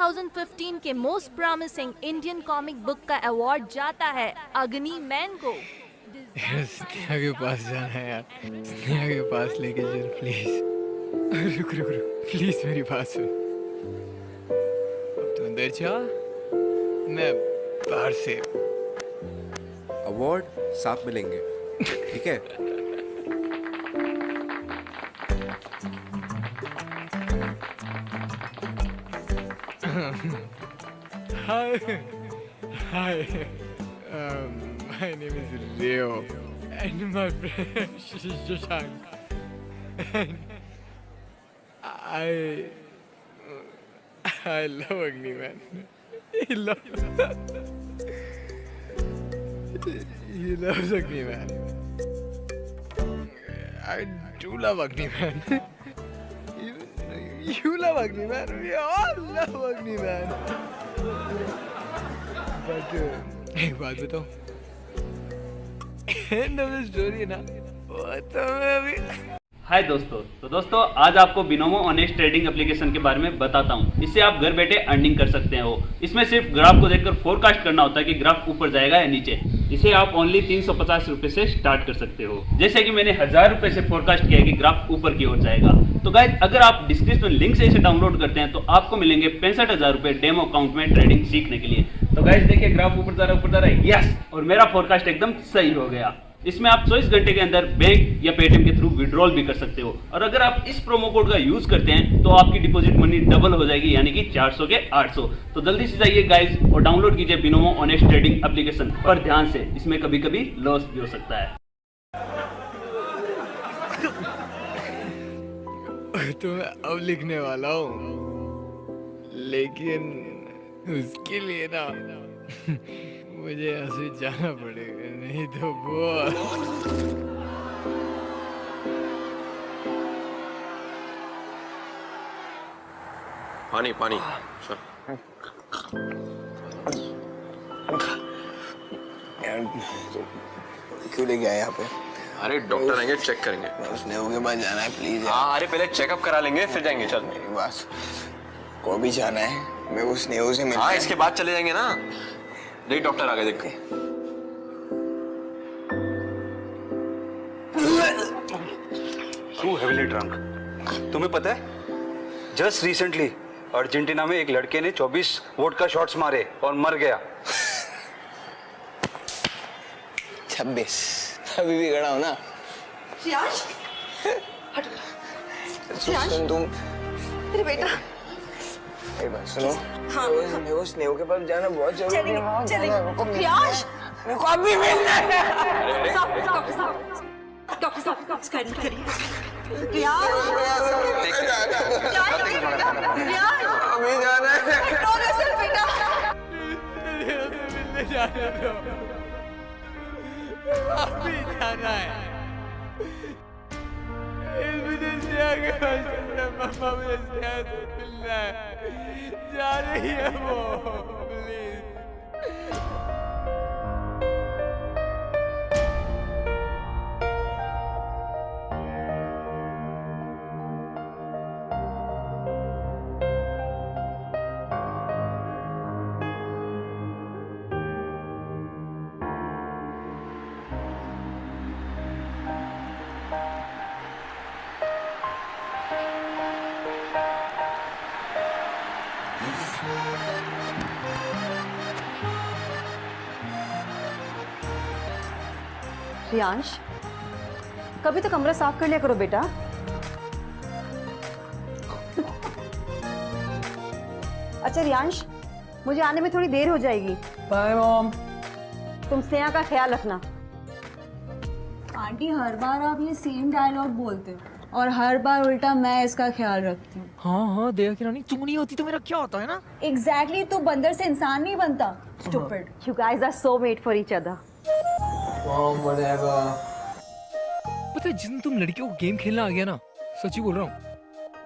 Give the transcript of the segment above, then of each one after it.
2015 के most promising Indian comic book का award जाता है अग्नि मैन को। स्नेहा के पास जाना है यार, स्नेहा के पास लेके चल प्लीज। रुक रुक रुक, प्लीज मेरी बात सुन। अब तू अंदर जा, मैं बाहर से। अवार्ड साथ मिलेंगे, ठीक है? Hi, hi. My name is Leo, and my friend Shashank. And I love Agni man. He loves Agni man. I do love Agni man. You love Agni man. We all love Agni man. But एक बात बताओ, end of the story ना, वो तो मैं अभी। हाय दोस्तों, तो दोस्तों आज आपको बिनोमो ऑनेस्ट ट्रेडिंग एप्लीकेशन के बारे में बताता हूँ। इससे आप घर बैठे अर्निंग कर सकते हो। इसमें सिर्फ ग्राफ को देखकर फोरकास्ट करना होता है कि ग्राफ ऊपर जाएगा या नीचे। इसे आप ओनली 350 रुपए से स्टार्ट कर सकते हो। जैसे कि मैंने 1000 रुपए से फोरकास्ट किया कि ग्राफ ऊपर की ओर जाएगा। तो गाइस, अगर आप डिस्क्रिप्शन लिंक से इसे डाउनलोड करते हैं तो आपको मिलेंगे 65,000 रुपए डेमो अकाउंट में ट्रेडिंग सीखने के लिए। तो गाइस देखिए, ग्राफ ऊपर जा रहा है, यस, और मेरा फोरकास्ट एकदम सही हो गया। इसमें आप 24 घंटे के अंदर बैंक या पेटीएम के थ्रू विड्रॉल भी कर सकते हो। और अगर आप इस प्रोमो कोड का यूज करते हैं तो आपकी डिपॉजिट मनी डबल हो जाएगी, यानी कि 400 के 800। तो जल्दी से जाइए गाइस और डाउनलोड कीजिए बिनोमो ऑनेस्ट ट्रेडिंग एप्लीकेशन। पर ध्यान से, इसमें कभी कभी लॉस भी हो सकता है। तो मैं अब लिखने वाला हूँ, लेकिन उसके लिए ना मुझे यहाँ से जाना पड़ेगा, नहीं तो बहुत। पानी पानी। क्यों लेके आए यहाँ पे? अरे डॉक्टर आएंगे, चेक करेंगे। उसने के पास जाना है, प्लीज। हाँ, अरे पहले चेकअप करा लेंगे फिर जाएंगे। चल मेरी बात को भी जाना है, मैं उस स्नेहू से मिलना हाँ, है। इसके बाद चले जाएंगे ना। देख डॉक्टर आ गए, देख। Too heavily drunk. तुम्हें पता है, जस्ट रिसेंटली अर्जेंटीना में एक लड़के ने 24 वोडका शॉट्स मारे और मर गया। 26 अभी भी खड़ा हो ना। रियाज, सुन तुम, तेरे बेटा। मेरी बात सुनो। हाँ। मेरे को स्नेहू के पास जाना बहुत जरूरी है। वहाँ चलेंगे, जाना है। मेरे को रियाज। मेरे को अभी मिलना है। डॉक्टर साहब, स्कैनिंग करिए। रियाज, रियाज, अभी जाना है। नो सर बेटा। मिलने जाना दो, अभी जाना है। इस वजह से आगे मम्मा मुझे स्नेहा से मिलना है, जा रही है वो, प्लीज। रियांश, कभी तो कमरा साफ कर लिया करो बेटा। अच्छा रियांश, मुझे आने में थोड़ी देर हो जाएगी। Bye mom. तुम स्नेहा का ख्याल रखना। आंटी, हर बार आप ये सेम डायलॉग बोलते हो और हर बार उल्टा मैं इसका ख्याल रखती हूँ। हाँ हाँ देव की रानी, तू नहीं होती तो मेरा क्या होता है ना। एग्जैक्टली, तो बंदर से इंसान नहीं बनता। Stupid. You guys are so made for each other. Mom whatever. पता है, जिस दिन तुम लड़कियों को गेम खेलना आ गया ना, सच्ची बोल रहा हूँ,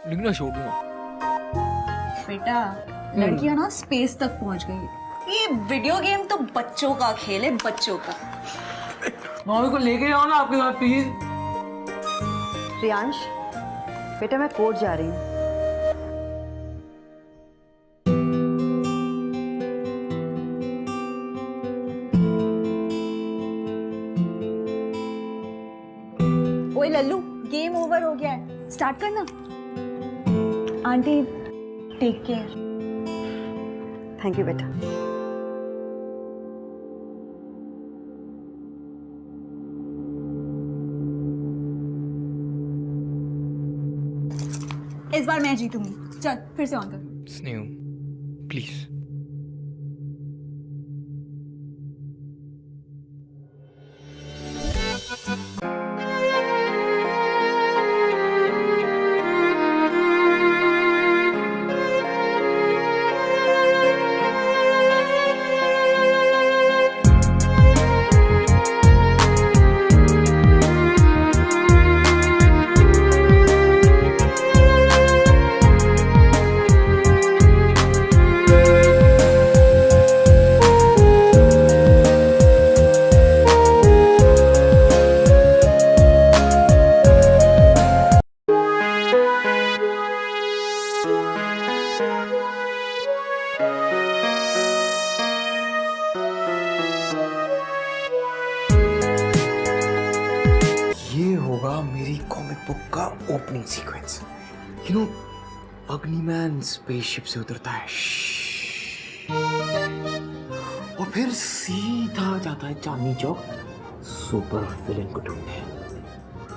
लिखना छोड़ दूंगा। बेटा, लड़कियां ना स्पेस तक पहुंच गई। ये वीडियो गेम तो बच्चों का खेल है, बच्चों का। मम्मी को लेके आओ ना आपके साथ प्लीज। रियांश, बेटा मैं कोर्ट जा रही हूँ। ओए लल्लू, गेम ओवर हो गया है, स्टार्ट करना। Aunty take care. Thank you बेटा। इस बार मैं जीतूंगी। चल फिर से ऑन कर। स्नेह प्लीज। ये होगा मेरी कॉमिक बुक का opening sequence. You know, Agniman spaceship से उतरता है और फिर सीधा जाता है चांदनी चौक सुपर विलेन को ढूंढने,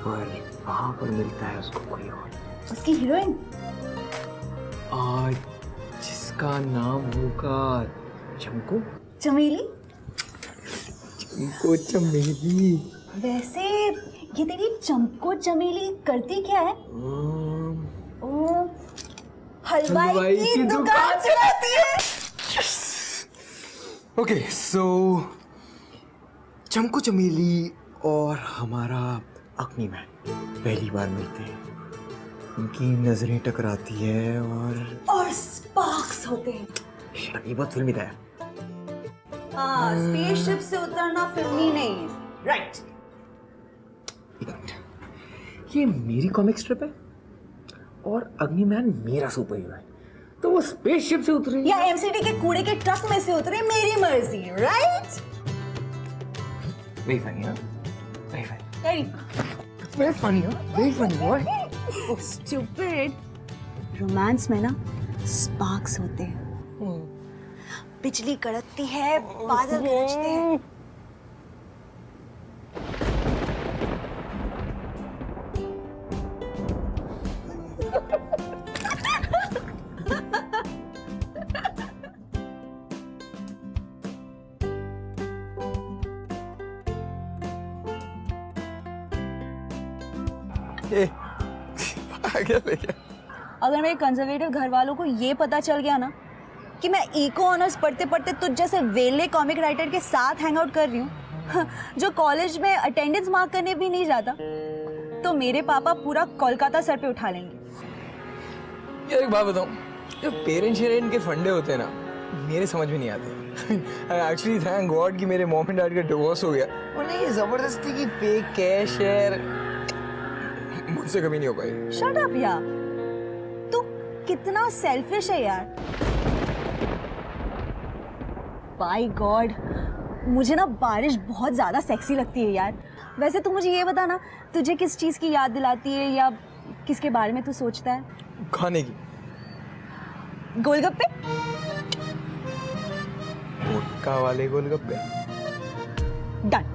और वहां पर मिलता है उसको कोई और, उसकी हीरोइन जिसका नाम होगा चमको चमेली। चमको चमेली। वैसे ये तेरी चमको चमेली करती क्या है? ओ, हलवाई की दुकान चलाती है। ओके, सो चमको चमेली और हमारा अग्निमैन पहली बार मिलते हैं, उनकी नजरें टकराती है और स्पार्क्स होते हैं। ये बहुत फिल्मी था। हाँ, स्पेसशिप से उतरना फिल्मी नहीं, राइट? ये मेरी कॉमिक स्ट्रिप है और अग्निमैन मेरा सुपर हीरो है, तो वो स्पेसशिप से उतरे या एमसीडी के कूड़े के ट्रक में से उतरे, मेरी मर्जी, राइट? वेरी फनी, हाँ? Very funny, very very funny, हाँ? Very funny, stupid. रोमांस में ना स्पार्क्स होते हैं, बिजली कड़कती है, बादल गरजते हैं। अगर मेरे कंजर्वेटिव घर वालों को ये पता चल गया ना कि मैं इको ऑनर्स पढ़ते पढ़ते तुझ जैसे वेले कॉमिक राइटर के साथ हैंग आउट कर रही हूँ, जो कॉलेज में अटेंडेंस मार्क करने भी नहीं जाता, तो मेरे पापा पूरा कोलकाता सर पे उठा लेंगे। यार एक बात बताऊं, जो पेरेंट्स शेरेंट के फंडे होते हैं ना, मेरे समझ में नहीं आते। आई एक्चुअली थैंक गॉड कि मेरे मॉम एंड डैड का डिवोर्स हो गया, वरना ये जबरदस्ती की फेक कैश शेयर मुझसे कभी नहीं हो पाई। शट अप यार, तू कितना सेल्फिश है यार। बाय गॉड, मुझे ना बारिश बहुत ज्यादा सेक्सी लगती है यार। वैसे तू मुझे ये बता ना, तुझे किस चीज की याद दिलाती है या किसके बारे में तू सोचता है? खाने की। गोलगप्पे? वोडका वाले गोलगप्पे। डन।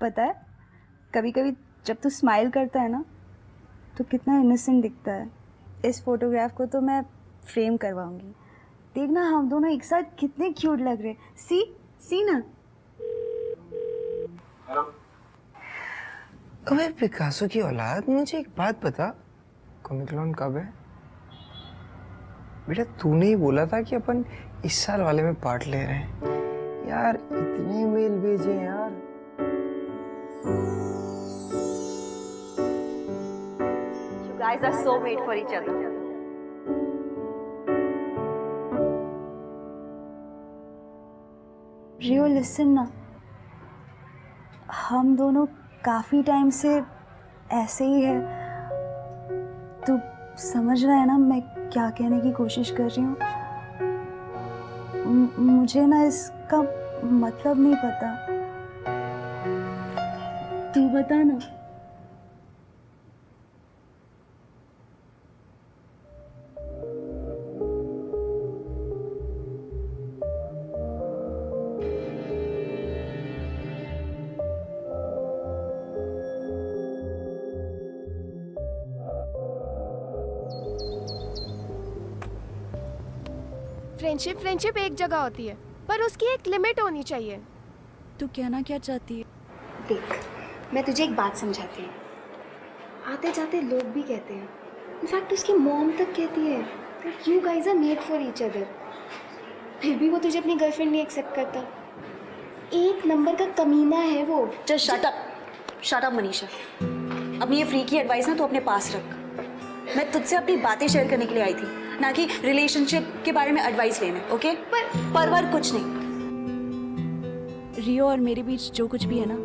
पता है कभी कभी जब तू स्माइल करता है ना तो कितना इनोसेंट दिखता है। इस फोटोग्राफ को तो मैं फ्रेम करवाऊंगी। देखना हम दोनों एक साथ कितने क्यूट लग रहे हैं। सी ना। अबे पिकासो की औलाद, मुझे एक बात बता, कॉमिक लॉन कब है? बेटा तूने ही बोला था कि अपन इस साल वाले में पार्ट ले रहे हैं। यार इतने मेल भेजे यार। You guys are so made for each other. Rio listen ना, हम दोनों काफ़ी टाइम से ऐसे ही है। तू समझ रहा है ना मैं क्या कहने की कोशिश कर रही हूँ? मुझे ना इसका मतलब नहीं पता, तू बता ना। फ्रेंडशिप एक जगह होती है, पर उसकी एक लिमिट होनी चाहिए। तू कहना क्या चाहती है? देख, मैं तुझे एक बात समझाती हूँ। आते जाते लोग भी कहते हैं, इनफैक्ट उसकी मॉम तक कहती है that you guys are made for each other। फिर भी वो तुझे अपनी गर्लफ्रेंड नहीं एक्सेप्ट करता। एक नंबर का कमीना है वो। Just shut up Manisha. अपनी ये फ्री की एडवाइस ना तू अपने पास रख। मैं तुझसे अपनी बातें शेयर करने के लिए आई थी, ना कि रिलेशनशिप के बारे में एडवाइस लेने। ओके? पर कुछ नहीं। रियो और मेरे बीच जो कुछ भी है ना,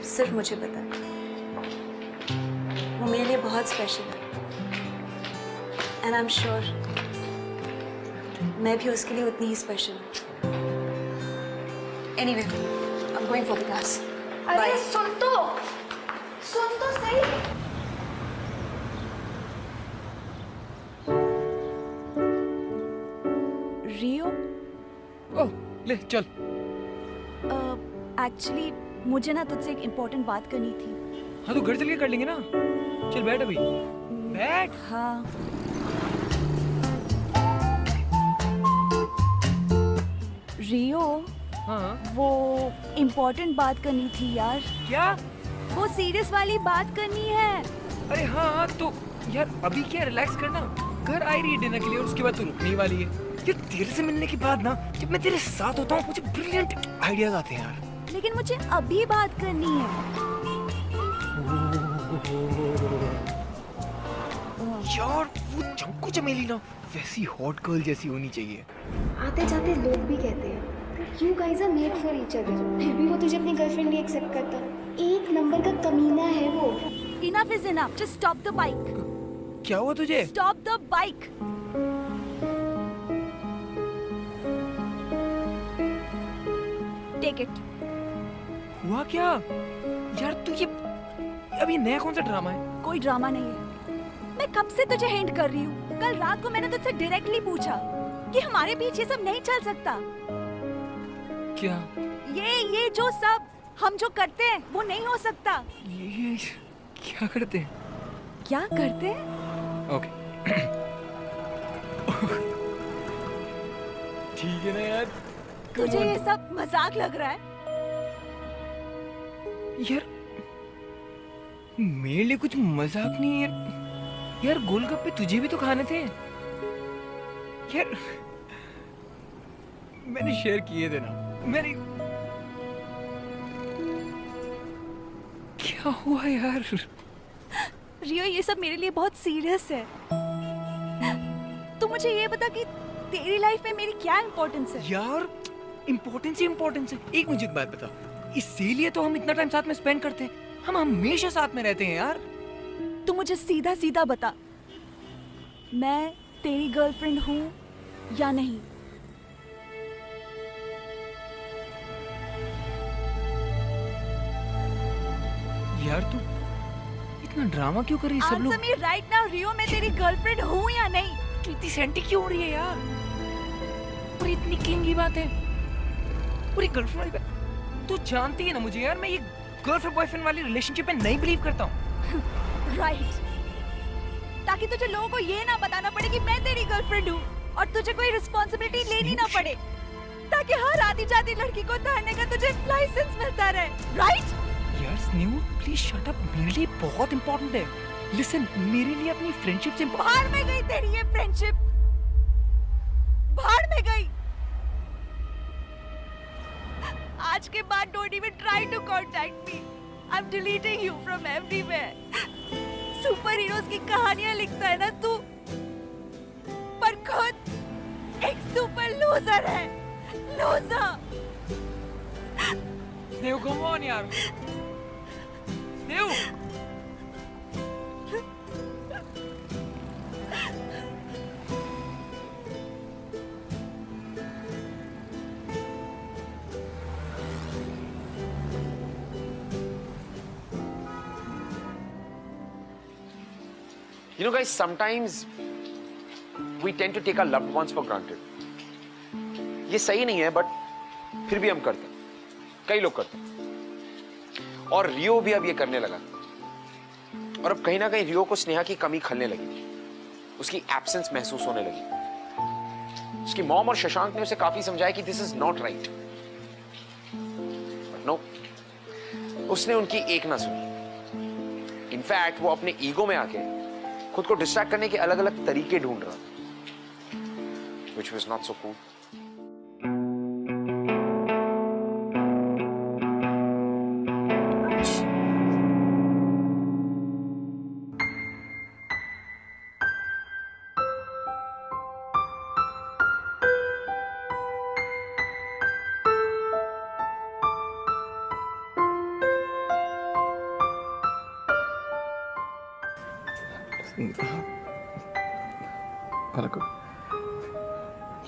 सिर्फ मुझे पता है। वो मेरे लिए बहुत स्पेशल है एंड आई एम श्योर मैं भी उसके लिए उतनी ही स्पेशल हूँ। Anyway, I am going for the class. अरे सुन तो सही। रियो, ओह ले चल। एक्चुअली मुझे ना तुझसे एक इम्पोर्टेंट बात करनी थी। हाँ तो घर चल के कर लेंगे ना। चल बैठ अभी, बैठ। हाँ। रियो, हाँ वो इम्पोर्टेंट बात करनी थी यार। क्या? वो सीरियस वाली बात करनी है। अरे हाँ तो यार अभी क्या, रिलैक्स करना। घर आई रही है डिनर के लिए और उसके बाद तू रुकने ही वाली है। यार तेरे से मिलने के बाद ना, जब मैं तेरे साथ होता हूँ मुझे ब्रिलियंट आइडियाज आते हैं यार। लेकिन मुझे अभी बात करनी है। यार वो चंकू चमेली ना वैसी हॉट गर्ल जैसी होनी चाहिए। आते जाते लोग भी कहते हैं you guys are made for each other। फिर भी वो तुझे अपनी गर्लफ्रेंड नहीं एक्सेप्ट करता। एक नंबर का कमीना है वो। Enough is enough. Just stop the bike. क्या हुआ तुझे? Stop the bike. Take it. हुआ क्या? यार तू ये अभी नया कौन सा ड्रामा है? कोई ड्रामा नहीं है। मैं कब से तुझे हिंट कर रही हूँ। कल रात को मैंने तुझसे डायरेक्टली पूछा कि हमारे बीच ये सब नहीं चल सकता। क्या? ये जो सब हम जो करते हैं वो नहीं हो सकता। ये क्या करते हैं? क्या करते हैं? ओके ठीक है ना यार। तुझे ये सब मजाक लग रहा है? यार मेरे लिए कुछ मजाक नहीं है यार। गोलगप्पे तुझे भी तो खाने थे यार। मैंने शेयर किए थे ना। मेरी क्या हुआ यार? रियो, ये सब मेरे लिए बहुत सीरियस है। तू मुझे ये बता कि तेरी लाइफ में मेरी क्या इम्पोर्टेंस है? यार इम्पोर्टेंस है। एक मुझे एक बात बता, इसीलिए तो हम इतना टाइम साथ में स्पेंड करते हैं। हम हमेशा साथ में रहते हैं यार। तू मुझे सीधा सीधा बता, मैं तेरी गर्लफ्रेंड हूँ या नहीं? यार तू इतना ड्रामा क्यों कर रही है? सब लोग आंसर मी राइट नाउ रियो, मैं तेरी गर्लफ्रेंड हूँ या नहीं? तू इतनी सेंटी क्यों हो रही है यार? और इतनी क्लिंगी बात है पूरी गर्लफ्रेंड। तू जानती है ना मुझे यार, मैं ये गर्लफ्रेंड बॉयफ्रेंड वाली रिलेशनशिप में नहीं बिलीव करता हूँ। राइट, ताकि तुझे लोगों को ये ना बताना पड़े कि मैं तेरी गर्लफ्रेंड हूँ और तुझे कोई रिस्पॉन्सिबिलिटी लेनी ना पड़े, ताकि हर आती जाती लड़की को उतारने का तुझे लाइसेंस मिलता रहे। राइट यार स्नेहू प्लीज शट अप, मेरे लिए बहुत इंपॉर्टेंट है। लिसन, मेरे लिए अपनी फ्रेंडशिप से बाहर में गई तेरी ये फ्रेंडशिप, बाहर में गई। आज के बाद don't even try to contact me, I am deleting you from everywhere. Super heroes की कहानियां लिखता है ना तू, पर खुद एक सुपर लूजर है, लूजर। स्नेहू कम ऑन यार, Snehu. You know guys, sometimes we tend to take our loved ones for granted. ये सही नहीं है, बट फिर भी हम करते हैं, कई लोग करते हैं। और रियो भी अब ये करने लगा, और अब कहीं ना कहीं रियो को स्नेहा की कमी खलने लगी, उसकी एब्सेंस महसूस होने लगी। उसकी मॉम और शशांक ने उसे काफी समझाया कि this is not right, but no, उसने उनकी एक ना सुनी। इनफैक्ट वो अपने ईगो में आके खुद को डिस्ट्रैक्ट करने के अलग अलग तरीके ढूंढ रहा, which was not so cool.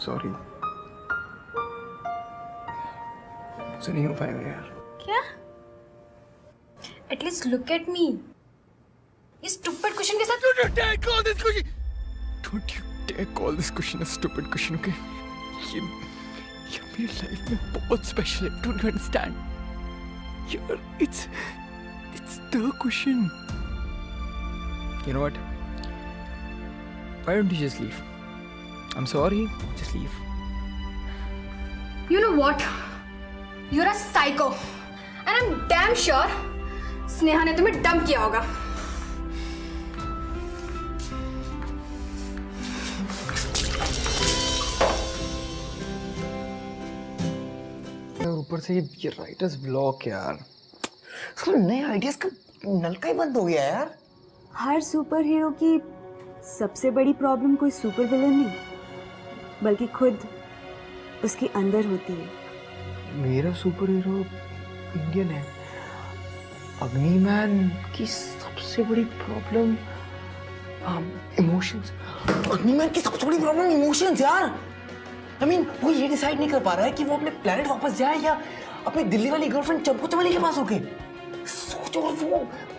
Sorry, मुझसे नहीं हो पाएगा यार। क्या? At least look at me. इस स्टूपिड क्वेश्चन के साथ Don't you dare call this question. Don't you dare call this question a stupid question, okay? ये मेरी लाइफ में बहुत स्पेशल है। Don't you understand? यार, it's the question. You know what? Why don't you just leave? I'm sorry, just leave. You know what? You're a psycho, and I'm damn sure Sneha ने तुम्हें dump किया होगा। ऊपर से ये राइटर्स ब्लॉक यार, इसका नए आइडियाज का नलका ही बंद हो गया यार। हर सुपर हीरो की सबसे बड़ी प्रॉब्लम कोई सुपर विलन नहीं, बल्कि खुद उसके अंदर होती है। मेरा सुपर हीरो इंडियन है। अग्निमैन की सबसे बड़ी प्रॉब्लम इमोशंस। अग्निमैन की सबसे बड़ी प्रॉब्लम इमोशंस यार। I mean, वो ये डिसाइड नहीं कर पा रहा है कि वो अपने प्लेनेट वापस जाए या अपनी दिल्ली वाली गर्लफ्रेंड चंपू चमेली के पास होके। सोचो,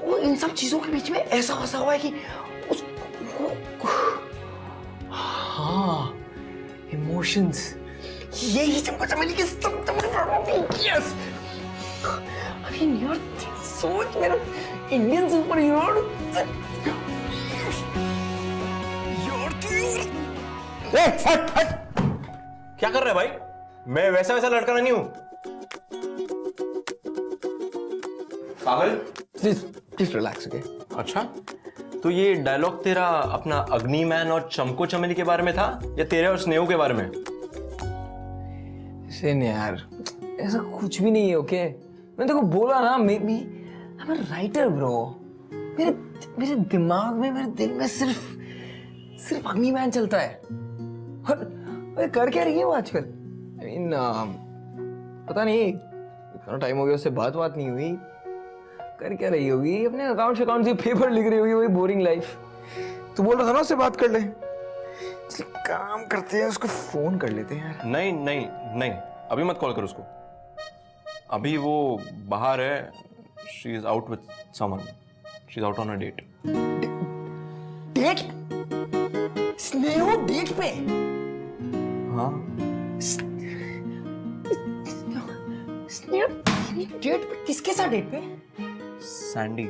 वो इन सब चीजों के बीच में ऐसा फंसा हुआ है कि हाँ, इमोशंस, यही चंपू चमेली की सबसे बड़ी प्रॉब्लम। यस, I mean, यार सोच, मेरा इंडियन सुपर हीरो हट। क्या कर रहे भाई? मैं वैसा लड़का नहीं हूं। पागल, प्लीज रिलैक्स, ओके? अच्छा, तो ये डायलॉग तेरा अपना अग्निमैन और चमको चमेली के बारे में था या तेरे और स्नेहू के बारे में? सेन यार, ऐसा कुछ भी नहीं है, ओके? मैंने तेको बोला ना, मैं राइटर ब्रो। मेरे दिमाग में, मेरे दिल में सिर्फ अग्निमैन चलता है। और कर क्या रही है वो आजकल? I mean, पता नहीं, इतना टाइम हो गया उससे बात नहीं हुई। कर क्या रही होगी? अपने अकाउंट से पेपर लिख रही होगी, वही बोरिंग लाइफ। तू बोल रहा था ना उससे बात कर ले। काम करते हैं, उसको फोन कर लेते हैं यार। नहीं, अभी मत कॉल कर उसको। अभी वो बाहर है, she is out with someone, she is out on a date. Date? Snehu date पे? हाँ। डेट पे? किसके साथ डेट पे? सैंडी।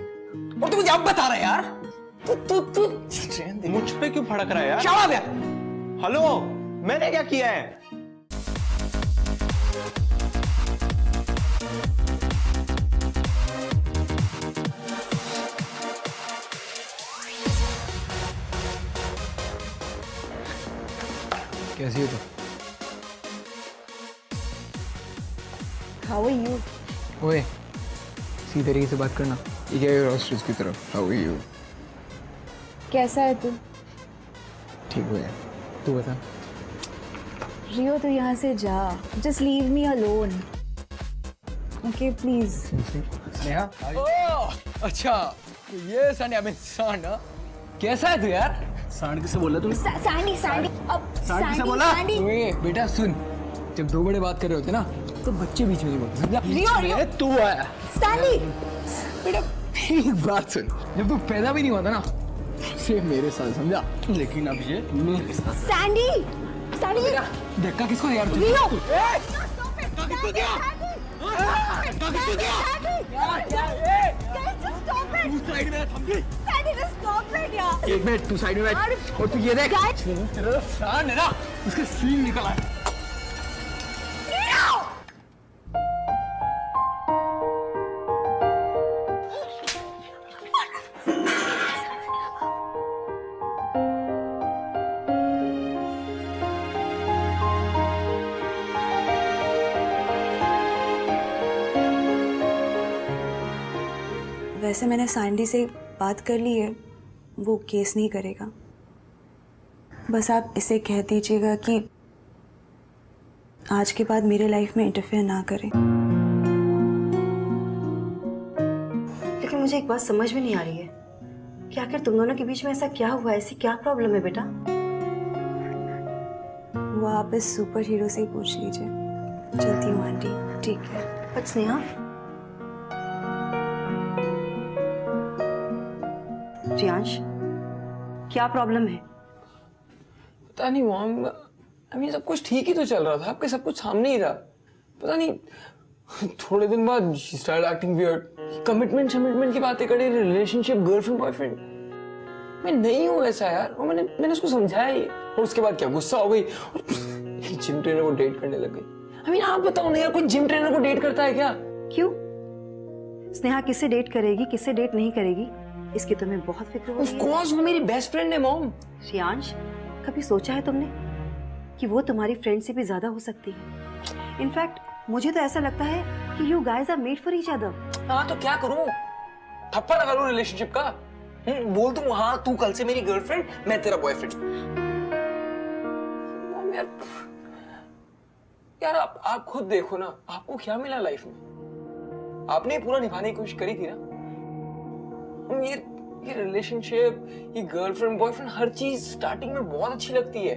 और तू मुझे अब बता रहा है यार? तू मुझ पे क्यों भड़क रहा है यार? क्या यार? हेलो, मैंने क्या किया है? कैसी हो तुम? How are you? ओए, सीधे तरीके से बात करना। ये क्या है रॉस्टर्स की तरफ? How are you? कैसा है तू? ठीक हो यार, तू बता। रियो तू यहाँ से जा, just leave me alone, okay please. Sneha? Oh, अच्छा, ये सांड। कैसा है तू यार? सांड किसे बोला तूने? सैंडी सैंडी अब सांड किसे बोला? सैंडी ओए बेटा सुन, जब दो बड़े बात कर रहे होते ना तो बच्चे बीच में नहीं बोलते, समझा? रियो तू आया। सैंडी बेटा एक बात सुन, जब तू पैदा भी नहीं हुआ था ना सिर्फ मेरे साथ, समझा? लेकिन अब ये मेरे साथ। सैंडी सैंडी धक्का किसको दिया? रियो एक मिनट, तू साइड में बैठ और तू ये देख, तेरा सांड है ना, उसका सींग निकला है। वैसे मैंने सैंडी से बात कर ली है, वो केस नहीं करेगा। बस आप इसे कह दीजिएगा कि आज के बाद मेरे लाइफ में इंटरफेयर ना करें। लेकिन मुझे एक बात समझ में नहीं आ रही है कि आखिर तुम दोनों के बीच में ऐसा क्या हुआ, ऐसी क्या प्रॉब्लम है बेटा? वो आप इस सुपर हीरो से ही पूछ लीजिए। चलती हूँ आंटी, ठीक है? बट स्नेहा, रियांश, क्या प्रॉब्लम है? पता नहीं मॉम, अभी सब कुछ ठीक ही तो चल रहा था, आपके सब कुछ सामने ही था। पता नहीं थोड़े दिन बाद she started acting weird, commitment की बातें करे, रिलेशनशिप, गर्लफ्रेंड बॉयफ्रेंड। मैं नहीं हूँ ऐसा यार, और मैंने उसको समझाया ही, और उसके बाद क्या गुस्सा हो गई और जिम ट्रेनर को डेट करने लग गई। I mean, आप बताओ ना यार, कोई जिम ट्रेनर को डेट करता है क्या? क्यों? स्नेहा किससे डेट करेगी, किससे डेट नहीं करेगी, इसकी तुम्हें बहुत फिक्र हो रही है। Of course, वो मेरी बेस्ट फ्रेंड है मॉम। रियांश, कभी सोचा है तुमने कि वो तुम्हारी फ्रेंड से भी ज्यादा हो सकती है? इनफैक्ट मुझे तो ऐसा लगता है कि you guys are made for each other. हाँ तो क्या करूं? थप्पड़ लगा लूं रिलेशनशिप का? बोल दूं हाँ तू कल से मेरी गर्लफ्रेंड, मैं तेरा बॉयफ्रेंड। यार आप खुद देखो ना, आपको क्या मिला लाइफ में? आपने पूरा निभाने की कोशिश करी थी ना। ये रिलेशनशिप, ये गर्लफ्रेंड बॉयफ्रेंड, हर चीज स्टार्टिंग में बहुत अच्छी लगती है,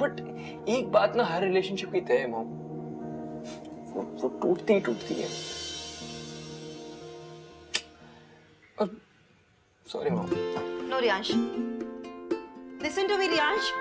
बट एक बात ना हर रिलेशनशिप की तय है मॉम, वो टूटती ही टूटती है। Sorry mom. No Riyansh, listen to me Riyansh.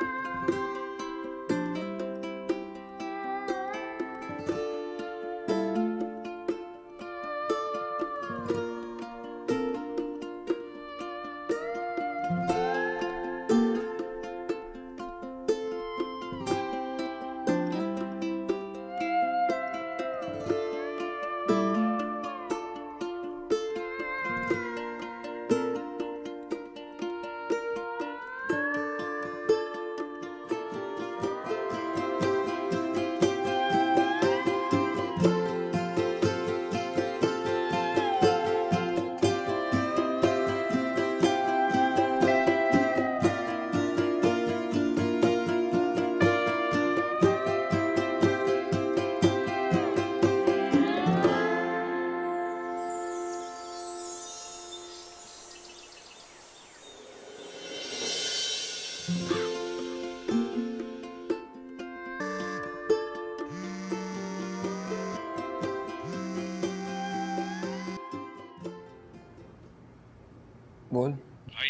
बोल भाई,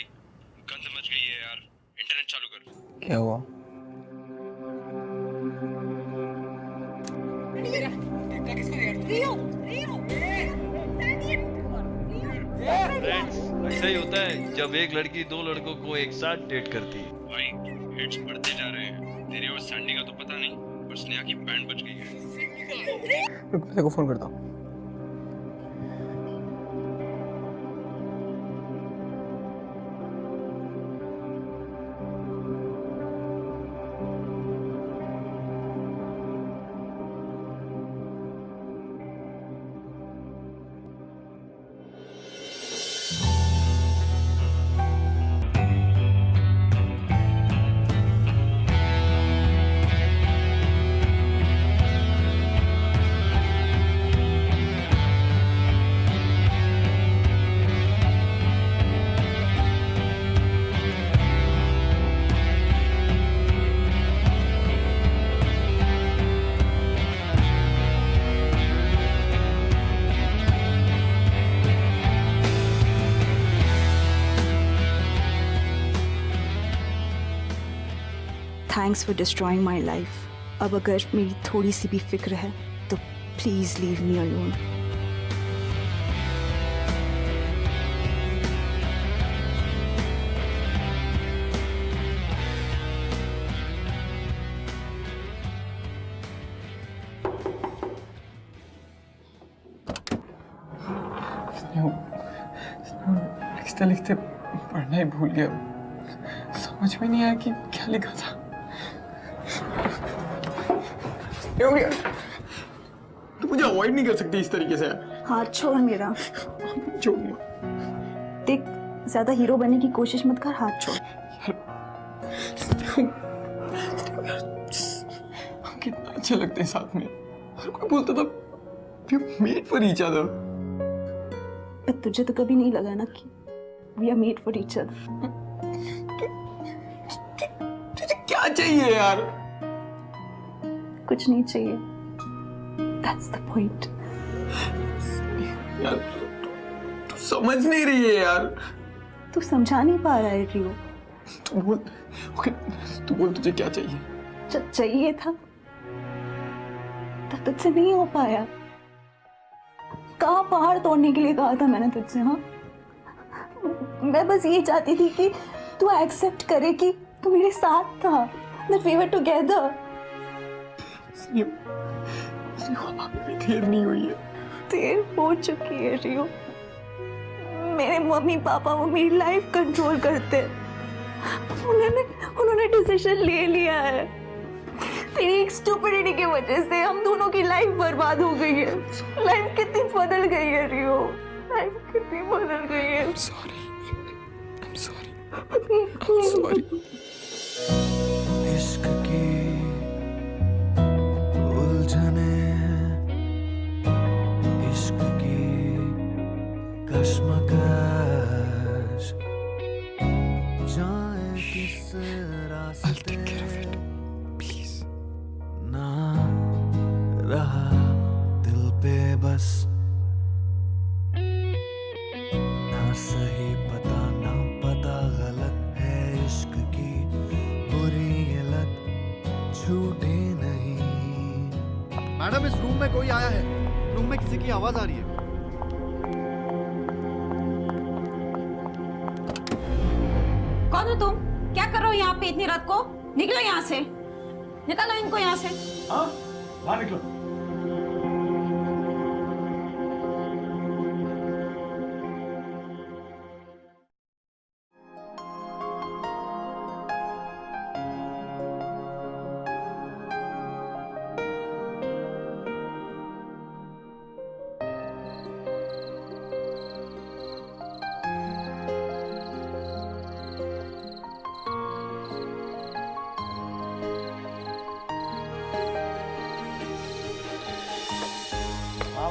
गंद मच गई है यार, इंटरनेट चालू कर। क्या हुआ? रियो रियो ऐसा ही होता है जब एक लड़की दो लड़कों को एक साथ डेट करती है। भाई हिट्स बढ़ते जा रहे हैं। तेरे और सैंडी का तो पता नहीं, पर स्नेहा की बैंड बज गई है। रुक, मैं तेरे को फोन करता हूँ। Thanks for destroying my life. अब अगर मेरी थोड़ी सी भी फिक्र है तो प्लीज लीव मी अलोन। लिखते लिखते पढ़ना ही भूल गया। समझ में नहीं आया कि क्या लिखा था। तू मुझे अवॉइड नहीं कर सकती इस तरीके से। हाथ छोड़ मेरा। छोड़। देख, ज्यादा हीरो बनने की कोशिश मत कर, हाथ छोड़। हम कितना अच्छे लगते हैं साथ में। हर कोई बोलता था मेड फॉर ईच अदर। तुझे तो कभी नहीं लगा ना कि we are made for each other. तुझे क्या चाहिए यार? कुछ नहीं चाहिए। That's the point. यार तू समझ नहीं रही है यार। तू समझा नहीं पा रहा है रियो। तू बोल, तू बोल तुझे क्या चाहिए? जब चाहिए था तब तुझसे नहीं हो पाया। कहाँ पहाड़ तोड़ने के लिए कहा था मैंने तुझसे? हाँ, मैं बस ये चाहती थी कि तू एक्सेप्ट करे कि तू मेरे साथ था, that we were together. देर नहीं हुई है। देर हो चुकी है रियो। मेरे मम्मी पापा वो मेरी लाइफ कंट्रोल करते हैं। उन्होंने डिसीजन ले लिया है। तेरी एक स्टूपिडिटी की वजह से हम दोनों की लाइफ बर्बाद हो गई है। लाइफ कितनी बदल गई है रियो, लाइफ कितनी बदल गई है। I'm sorry. इश्क की उलझने, इश्क की कश्मकश, जाए किस रास्ते प्लीज ना रहा दिल पे बस, ना सही पता ना पता गलत है इश्क की बुरी लत छूटे नहीं। मैडम इस रूम में कोई आया है। रूम में किसी की आवाज आ रही है। कौन हो तुम? क्या कर रहे हो यहाँ पे इतनी रात को? निकलो यहाँ से, निकालो इनको यहाँ से। हाँ, बाहर निकलो।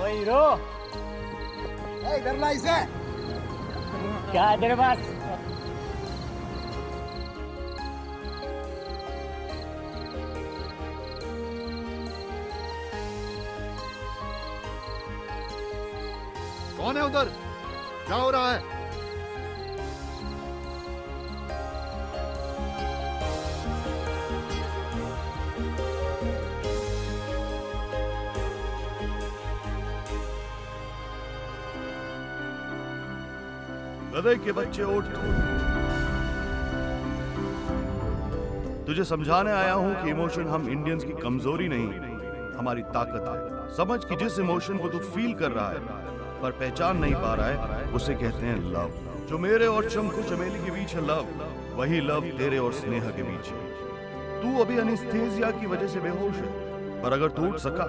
हीरो इधर ला इसे। क्या है तेरे पास? कौन है उधर? क्या हो रहा है? गधे के बच्चे उठ। तुझे समझाने आया हूँ कि इमोशन हम इंडियंस की कमजोरी नहीं, हमारी ताकत है। समझ कि जिस इमोशन को तू फील कर रहा है पर पहचान नहीं पा रहा है, उसे कहते हैं लव। जो मेरे और चंपू चमेली के बीच है लव, वही लव तेरे और स्नेहा के बीच है। तू अभी एनेस्थीसिया की वजह से बेहोश है, पर अगर तू उठ सका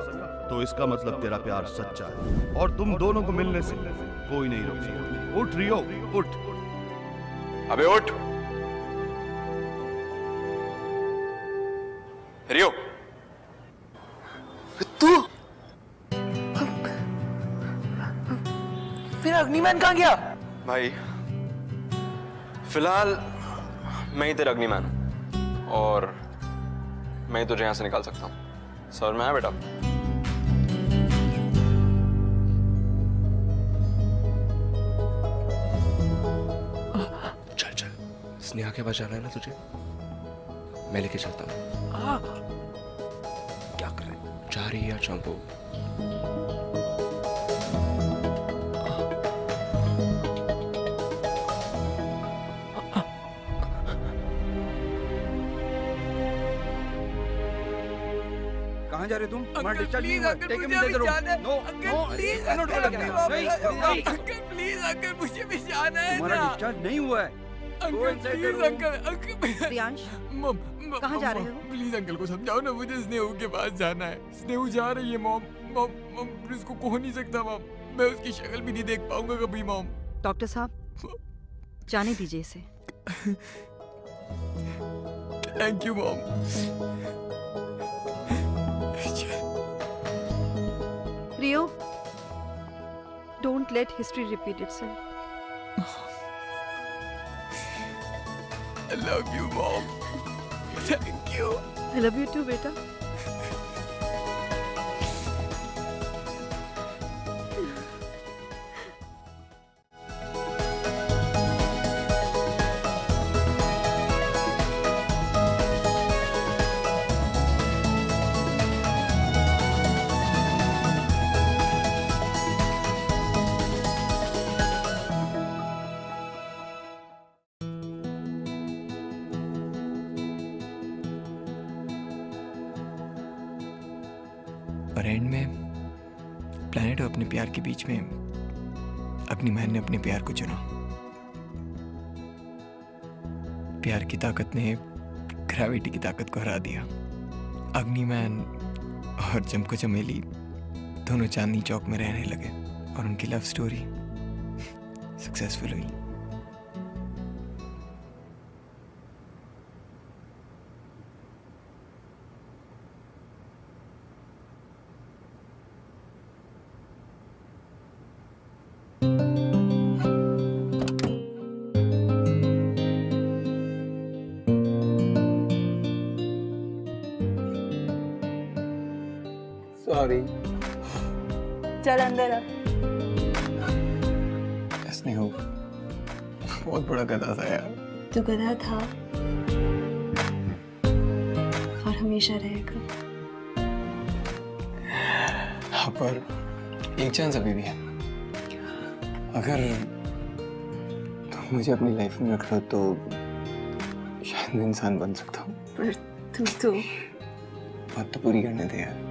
तो इसका मतलब तेरा प्यार सच्चा है और तुम दोनों को मिलने से कोई नहीं रोक सकता। उठ रियो, उठ। अबे उठ रियो। तू फिर अग्निमैन कहाँ गया? भाई फिलहाल मैं ही तेरा अग्निमैन हूं और मैं ही तुझे यहां से निकाल सकता हूं। सर में है बेटा। चल चल, स्नेहा के पास जाना है ना तुझे, मैं लेके चलता हूँ। क्या कर रहे हैं? जा रही है चंपू। कहाँ जा रहे तुम? तुम्हारा डिस्चार्ज नहीं हुआ। Take him in the room. No no please uncle, please uncle, मुझे भी जाना है। तुम्हारा डिस्चार्ज नहीं हुआ है। Uncle please uncle. प्रियांश, मम कहाँ जा रहे हो? प्लीज अंकल को समझाओ ना, मुझे स्नेहू के पास जाना है। स्नेहू जा रही है मॉम। मॉम मॉम प्लीज को कहो नहीं सकता मॉम, मैं उसकी शक्ल भी नहीं देख पाऊंगा कभी मॉम। डॉक्टर साहब, जाने दीजिए इसे। Thank you mom. Rio, don't let history repeat itself. I love you, Mom. Thank you. I love you too, बेटा। और एंड में प्लैनेट और अपने प्यार के बीच में अग्निमैन ने अपने प्यार को चुना। प्यार की ताकत ने ग्रेविटी की ताकत को हरा दिया। अग्निमैन और चंपू चमेली दोनों चांदनी चौक में रहने लगे और उनकी लव स्टोरी सक्सेसफुल हुई। सॉरी। चल अंदर आ। स्नेहू बहुत बड़ा गधा था यार। तो गधा था और हमेशा रहेगा। हाँ, पर एक चांस अभी भी है। अगर तुम मुझे अपनी लाइफ में रख लो तो शायद मैं इंसान बन सकता हूँ। पर तू तो बात तो पूरी करने दे यार।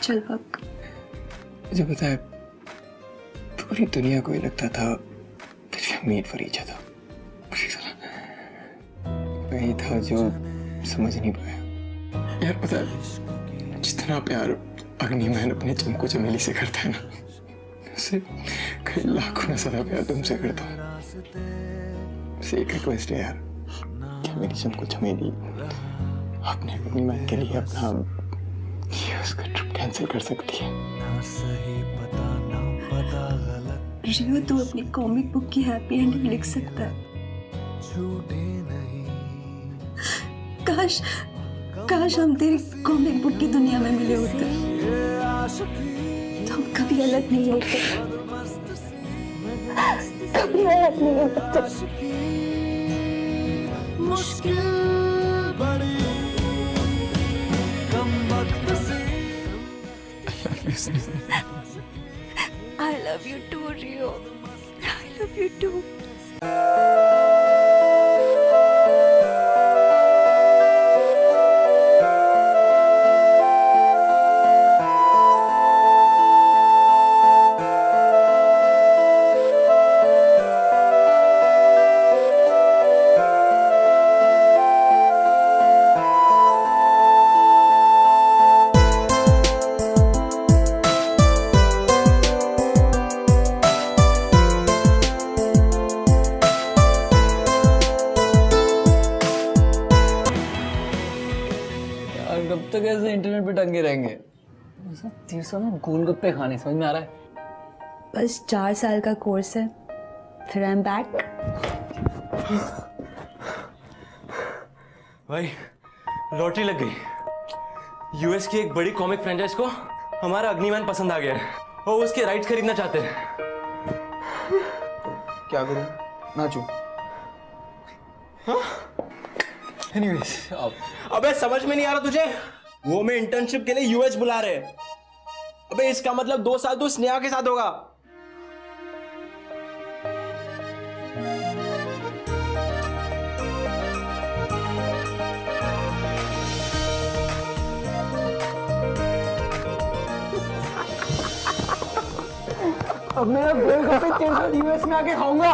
चल पक। मुझे पता है पूरी दुनिया को ये लगता था मेड फॉर ईच अदर। वही था जो समझ नहीं पाया यार। पता है जितना प्यार अग्निमैन अपने चंपू चमेली से करता है ना, उससे कई लाखों में ज्यादा प्यार तुमसे करता हूँ। बस एक रिक्वेस्ट है यार, क्या मेरी चंपू चमेली अपने अग्निमैन के लिए अपना उसका ट्रिप कैंसिल कर सकती है? रियो, तू अपनी कॉमिक बुक की हैप्पी एंडिंग लिख सकता है। काश काश हम तेरी कॉमिक बुक की दुनिया में मिले होते तो हम कभी अलग नहीं होते, कभी अलग नहीं होते। मुश्किल बड़ी कम वक्त से I love love you too, Rio. I love you too. यार कब तक ऐसे इंटरनेट पे टंगे रहेंगे? 300 में गोलगप्पे खाने, समझ में आ रहा है? बस 4 साल का कोर्स है, फिर आई एम बैक। भाई लॉटरी लग गई। यूएस की एक बड़ी कॉमिक फ्रेंचाइज को हमारा अग्निमैन पसंद आ गया है और उसके राइट्स खरीदना चाहते हैं। क्या करूं? नाचूं? एनीवेज, अब अबे समझ में नहीं आ रहा तुझे? वो हमें इंटर्नशिप के लिए यूएस बुला रहे हैं। अबे इसका मतलब 2 साल तो स्नेहा के साथ होगा। अब मेरा गोलगप्पे तेरे साथ यूएस में आके खाऊंगा।